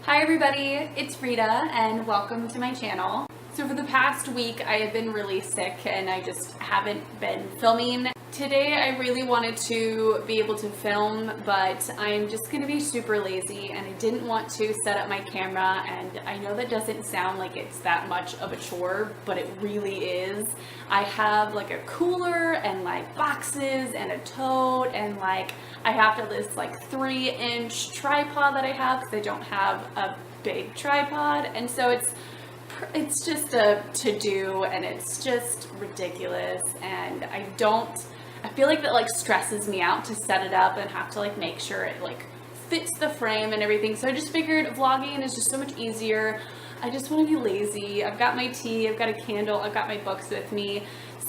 Hi everybody, it's Rita and welcome to my channel. So for the past week I have been really sick and I just haven't been filming. Today I really wanted to be able to film, but I'm just going to be super lazy and I didn't want to set up my camera, and I know that doesn't sound like it's that much of a chore, but it really is. I have like a cooler and like boxes and a tote, and like I have to this like 3-inch tripod that I have because I don't have a big tripod, and so it's just a to-do and it's just ridiculous, and I feel like that like stresses me out to set it up and have to like make sure it like fits the frame and everything. So I just figured vlogging is just so much easier. I just want to be lazy. I've got my tea, I've got a candle, I've got my books with me.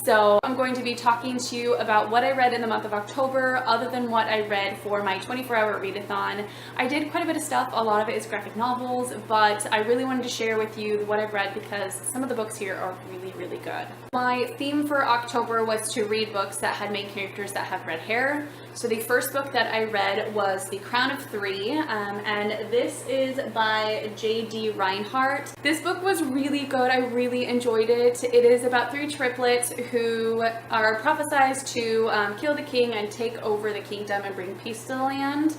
So I'm going to be talking to you about what I read in the month of October other than what I read for my 24-hour readathon. I did quite a bit of stuff. A lot of it is graphic novels, but I really wanted to share with you what I've read because some of the books here are really, really good. My theme for October was to read books that had main characters that have red hair. So the first book that I read was The Crown of Three, and this is by J.D. Rinehart. This book was really good. I really enjoyed it. It is about 3 triplets who are prophesized to kill the king and take over the kingdom and bring peace to the land.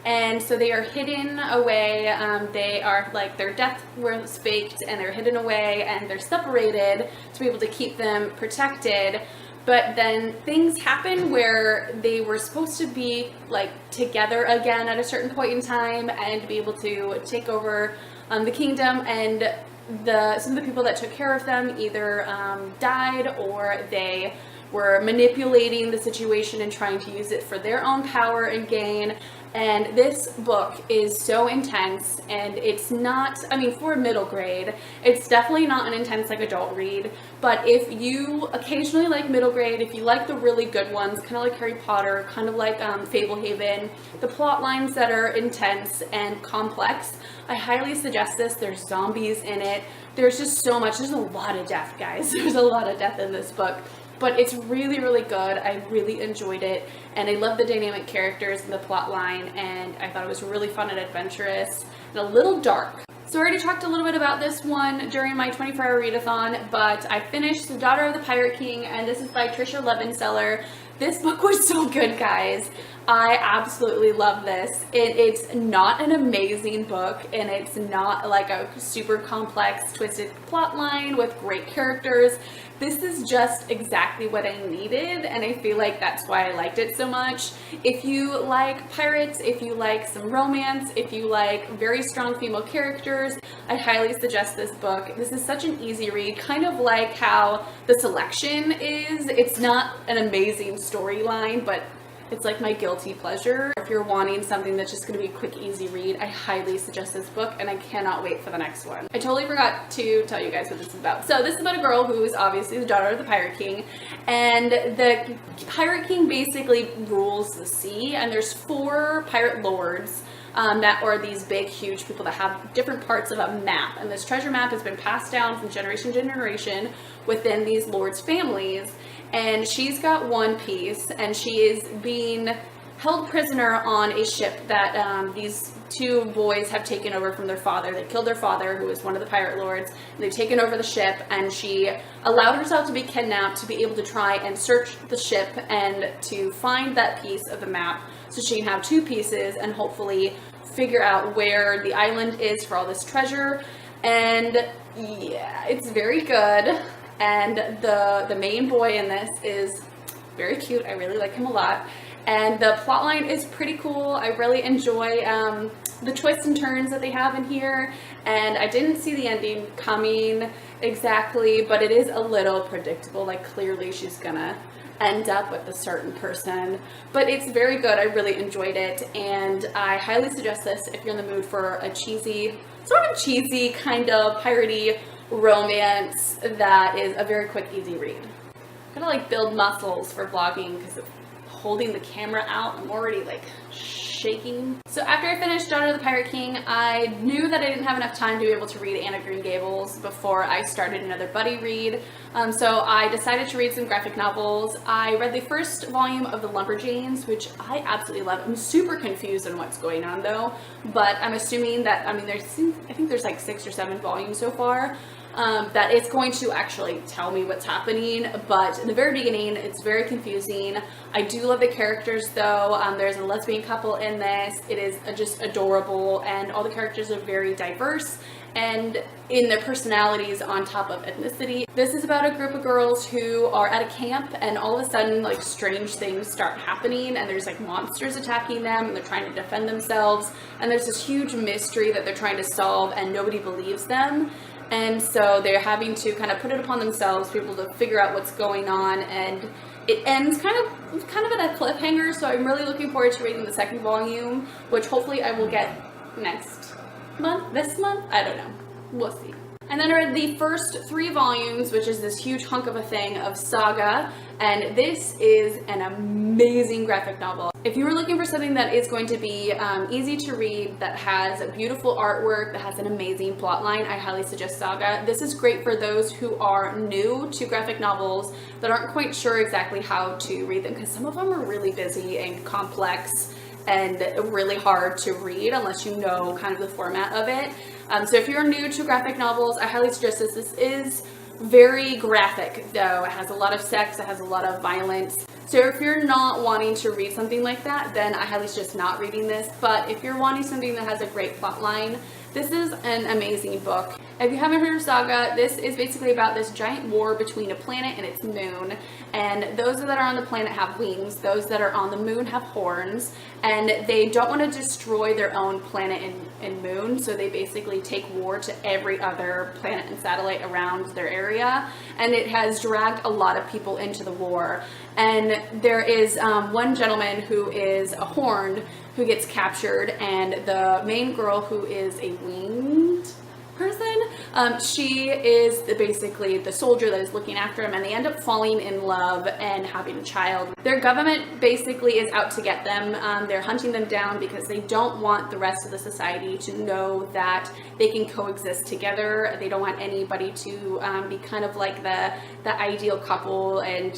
And so they are hidden away. They are like, their death was faked and they're hidden away and they're separated to be able to keep them protected. But then things happen where they were supposed to be like together again at a certain point in time and be able to take over the kingdom, and some of the people that took care of them either died or they were manipulating the situation and trying to use it for their own power and gain. And this book is so intense, and it's not, I mean, for middle grade, it's definitely not an intense like adult read, but if you occasionally like middle grade, if you like the really good ones, kind of like Harry Potter, kind of like Fablehaven, the plot lines that are intense and complex, I highly suggest this. There's zombies in it. There's just so much. There's a lot of death, guys. There's a lot of death in this book. But it's really, really good. I really enjoyed it, and I love the dynamic characters and the plot line, and I thought it was really fun and adventurous and a little dark. So I already talked a little bit about this one during my 24-hour readathon, but I finished The Daughter of the Pirate King, and this is by Tricia Levenseller. This book was so good, guys. I absolutely love this. It's not an amazing book, and it's not like a super complex, twisted plot line with great characters. This is just exactly what I needed, and I feel like that's why I liked it so much. If you like pirates, if you like some romance, if you like very strong female characters, I highly suggest this book. This is such an easy read, kind of like how The Selection is. It's not an amazing storyline, but it's like my guilty pleasure. If you're wanting something that's just going to be a quick, easy read, I highly suggest this book, and I cannot wait for the next one. I totally forgot to tell you guys what this is about. So this is about a girl who is obviously the daughter of the Pirate King, and the Pirate King basically rules the sea, and there's 4 pirate lords that are these big, huge people that have different parts of a map, and this treasure map has been passed down from generation to generation within these lords' families. And she's got one piece, and she is being held prisoner on a ship that these 2 boys have taken over from their father. They killed their father, who was one of the pirate lords, and they've taken over the ship, and she allowed herself to be kidnapped to be able to try and search the ship and to find that piece of the map so she can have 2 pieces and hopefully figure out where the island is for all this treasure. And yeah, it's very good. And the main boy in this is very cute. I really like him a lot. And the plotline is pretty cool. I really enjoy the twists and turns that they have in here. And I didn't see the ending coming exactly, but it is a little predictable. Like, clearly she's gonna end up with a certain person. But it's very good. I really enjoyed it. And I highly suggest this if you're in the mood for a cheesy, sort of cheesy, kind of piratey romance that is a very quick, easy read. I'm gonna like build muscles for vlogging because of holding the camera out. I'm already like shaking. So after I finished Daughter of the Pirate King, I knew that I didn't have enough time to be able to read Anne of Green Gables before I started another buddy read. So I decided to read some graphic novels. I read the first volume of the Lumberjanes, which I absolutely love. I'm super confused on what's going on though, but I'm assuming that, I think there's like 6 or 7 volumes so far. That it's going to actually tell me what's happening, but in the very beginning it's very confusing. I do love the characters though. There's a lesbian couple in this. It is just adorable, and all the characters are very diverse and in their personalities on top of ethnicity. This is about a group of girls who are at a camp, and all of a sudden like strange things start happening, and there's like monsters attacking them, and they're trying to defend themselves, and there's this huge mystery that they're trying to solve, and nobody believes them. And so they're having to kind of put it upon themselves, be able to figure out what's going on, and it ends kind of at a cliffhanger. So I'm really looking forward to reading the second volume, which hopefully I will get next month, this month, I don't know, we'll see. And then I read the first 3 volumes, which is this huge hunk of a thing, of Saga, and this is an amazing graphic novel. If you were looking for something that is going to be easy to read, that has beautiful artwork, that has an amazing plotline, I highly suggest Saga. This is great for those who are new to graphic novels, that aren't quite sure exactly how to read them, because some of them are really busy and complex and really hard to read unless you know kind of the format of it. So if you're new to graphic novels, I highly suggest this. This is very graphic though. It has a lot of sex, it has a lot of violence. So if you're not wanting to read something like that, then I highly suggest not reading this. But if you're wanting something that has a great plot line, this is an amazing book. If you haven't heard of Saga, this is basically about this giant war between a planet and its moon. And those that are on the planet have wings, those that are on the moon have horns, and they don't want to destroy their own planet and moon, so they basically take war to every other planet and satellite around their area. And it has dragged a lot of people into the war. And there is one gentleman who is a horned who gets captured, and the main girl who is a winged person, she is basically the soldier that is looking after him, and they end up falling in love and having a child. Their government basically is out to get them. They're hunting them down because they don't want the rest of the society to know that they can coexist together. They don't want anybody to be kind of like the ideal couple and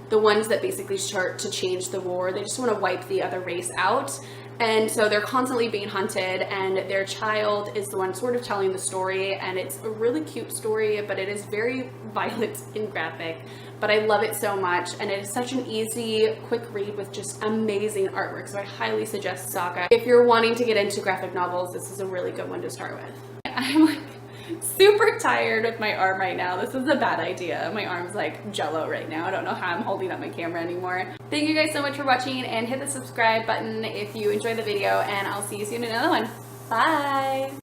the ones that basically start to change the war. They just want to wipe the other race out. And so they're constantly being hunted, and their child is the one sort of telling the story, and it's a really cute story, but it is very violent and graphic. But I love it so much, and it is such an easy, quick read with just amazing artwork. So I highly suggest Saga. If you're wanting to get into graphic novels, this is a really good one to start with. I'm like super tired with my arm right now. This is a bad idea. My arm's like jello right now. I don't know how I'm holding up my camera anymore. Thank you guys so much for watching, and hit the subscribe button if you enjoyed the video, and I'll see you soon in another one. Bye!